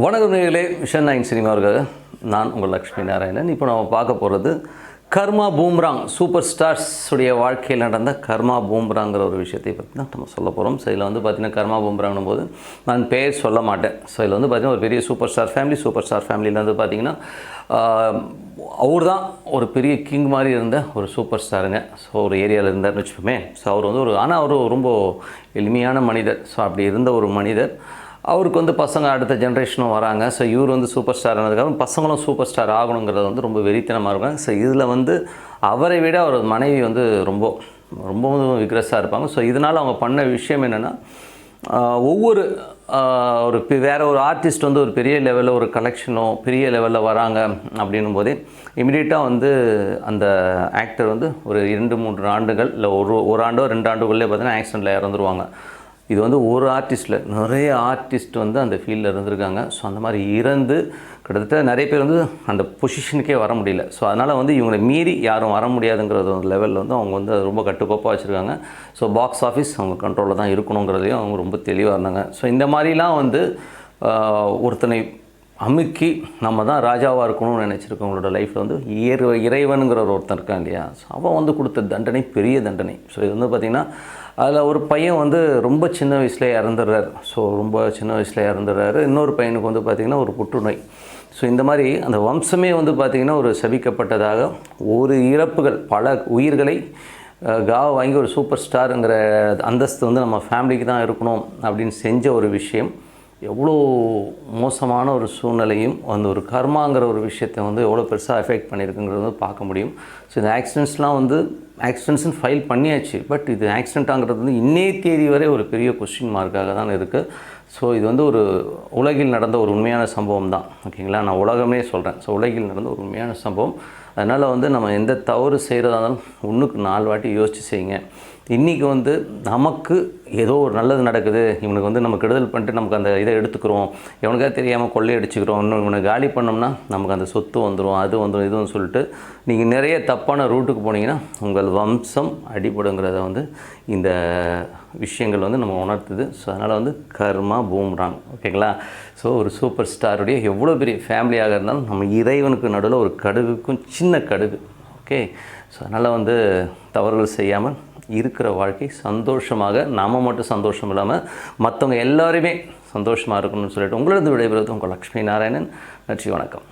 வணக்கம் நேயர்களே, விஷன் 9 சினிமாவுக்காக நான் உங்கள் லக்ஷ்மி நாராயணன். இப்போ நம்ம பார்க்க போகிறது கர்மா பூம்ராங் சூப்பர் ஸ்டார்ஸ் உடைய வாழ்க்கையில் நடந்த கர்மா பூம்ராங்கிற ஒரு விஷயத்தை பற்றி தான் நம்ம சொல்ல போகிறோம். ஸோ இதில் வந்து பார்த்திங்கன்னா கர்மா பூம்ராங்கும் போது நான் பேர் சொல்ல மாட்டேன். ஸோ இதில் வந்து பார்த்திங்கன்னா ஒரு பெரிய சூப்பர் ஸ்டார் ஃபேமிலியில் வந்து பார்த்திங்கன்னா அவர் தான் ஒரு பெரிய கிங் மாதிரி இருந்த ஒரு சூப்பர் ஸ்டாருங்க. ஸோ ஒரு ஏரியாவில் இருந்தார்னு வச்சுப்போமே. ஸோ அவர் வந்து ஆனால் அவர் ரொம்ப எளிமையான மனிதர். ஸோ அப்படி இருந்த ஒரு மனிதர், அவருக்கு வந்து பசங்க அடுத்த ஜென்ரேஷனும் வராங்க. ஸோ இவர் வந்து சூப்பர் ஸ்டார் ஆனதுக்காக பசங்களும் சூப்பர் ஸ்டார் ஆகணுங்கிறது வந்து ரொம்ப வெறித்தனமாக இருக்காங்க. ஸோ இதில் வந்து அவரை விட அவர் மனைவி வந்து ரொம்பவும் விக்ரஸாக இருப்பாங்க. ஸோ இதனால் அவங்க பண்ண விஷயம் என்னென்னா, ஒவ்வொரு வேறு ஒரு ஆர்டிஸ்ட் வந்து ஒரு பெரிய லெவலில் ஒரு கலெக்ஷனோ பெரிய லெவலில் வராங்க அப்படின்னும் போதே இமிடியேட்டாக வந்து அந்த ஆக்டர் வந்து ஒரு 2-3 ஆண்டுகள் இல்லை ஒரு ஆண்டோ 2 ஆண்டுகளே பார்த்தீங்கன்னா ஆக்சிடெண்ட்டில் இறந்துருவாங்க. இது வந்து ஒரு ஆர்டிஸ்ட்டில் நிறைய ஆர்டிஸ்ட் வந்து அந்த ஃபீல்டில் இருந்திருக்காங்க. ஸோ அந்த மாதிரி இறந்து கிட்டத்தட்ட நிறைய பேர் வந்து அந்த பொசிஷனுக்கே வர முடியல. ஸோ அதனால் வந்து இவங்களை மீறி யாரும் வர முடியாதுங்கிறது ஒரு லெவலில் வந்து அவங்க வந்து ரொம்ப கட்டுக்கோப்பாக வச்சுருக்காங்க. ஸோ பாக்ஸ் ஆஃபீஸ் அவங்க கண்ட்ரோலில் தான் இருக்கணுங்கிறதையும் அவங்க ரொம்ப தெளிவாக இருந்தாங்க. ஸோ இந்த மாதிரிலாம் வந்து ஒருத்தனை அமுக்கி நம்ம தான் ராஜாவாக இருக்கணும்னு நினச்சிருக்கவங்களோட லைஃப்பில் வந்து இறைவனுங்கிற ஒருத்தன் இருக்கான் இல்லையா. ஸோ அவன் வந்து கொடுத்த தண்டனை பெரிய தண்டனை. ஸோ இது வந்து பார்த்திங்கன்னா அதில் ஒரு பையன் வந்து ரொம்ப சின்ன வயசுலேயே இறந்துடுறாரு. ஸோ ரொம்ப சின்ன வயசில் இறந்துடுறாரு. இன்னொரு பையனுக்கு வந்து பார்த்திங்கன்னா ஒரு புற்றுநோய். ஸோ இந்த மாதிரி அந்த வம்சமே வந்து பார்த்திங்கன்னா ஒரு சபிக்கப்பட்டதாக, ஒரு இறப்புகள் பல உயிர்களை வாங்கி ஒரு சூப்பர் ஸ்டாருங்கிற அந்தஸ்து வந்து நம்ம ஃபேமிலிக்கு தான் இருக்கணும் அப்படின்னு செஞ்ச ஒரு விஷயம் எவ்வளோ மோசமான ஒரு சூழ்நிலையும் அந்த ஒரு கர்மாங்கிற ஒரு விஷயத்தை வந்து எவ்வளோ பெருசாக எஃபெக்ட் பண்ணியிருக்குங்கிறது வந்து பார்க்க முடியும். ஸோ இந்த ஆக்சிடெண்ட்ஸ்லாம் வந்து ஆக்சிடெண்ட்ஸ்னு ஃபைல் பண்ணியாச்சு. பட் இது ஆக்சிடெண்ட்டாங்கிறது வந்து இன்னே தேதி வரை ஒரு பெரிய கொஸ்டின் மார்க்காக தான் இருக்குது. ஸோ இது வந்து ஒரு உலகில் நடந்த ஒரு உண்மையான சம்பவம் தான். ஓகேங்களா, நான் உலகமே சொல்கிறேன். ஸோ உலகில் நடந்த ஒரு உண்மையான சம்பவம். அதனால் வந்து நம்ம எந்த தவறு செய்கிறதா இருந்தாலும் 1க்கு 4 வாட்டி யோசித்து செய்யுங்க. இன்றைக்கி வந்து நமக்கு ஏதோ ஒரு நல்லது நடக்குது, இவனுக்கு வந்து நம்ம கெடுதல் பண்ணிட்டு நமக்கு அந்த இதை எடுத்துக்கிறோம், இவனுக்காக தெரியாமல் கொள்ளையடிச்சுக்கிறோம், இன்னும் இவனை காலி பண்ணோம்னா நமக்கு அந்த சொத்து வந்துடும், அது வந்துடும், இதுன்னு சொல்லிட்டு நீங்கள் நிறைய தப்பான ரூட்டுக்கு போனீங்கன்னா உங்கள் வம்சம் அடிபடுங்கிறத வந்து இந்த விஷயங்கள் வந்து நம்ம உணர்த்துது. ஸோ அதனால் வந்து கர்மா பூம்ராங். ஓகேங்களா. ஸோ ஒரு சூப்பர் ஸ்டாருடைய எவ்வளோ பெரிய ஃபேமிலியாக இருந்தாலும் நம்ம இறைவனுக்கு நடுவில் ஒரு கடுகுக்கும் சின்ன கடுகு. ஓகே. ஸோ அதனால் வந்து தவறுகள் செய்யாமல் இருக்கிற வாழ்க்கை சந்தோஷமாக, நாம் மட்டும் சந்தோஷம் இல்லாமல் மற்றவங்க எல்லாருமே சந்தோஷமாக இருக்கணும்னு சொல்லிட்டு உங்களிடம் விடைபெறுவது உங்கள் லக்ஷ்மி நாராயணன். நன்றி, வணக்கம்.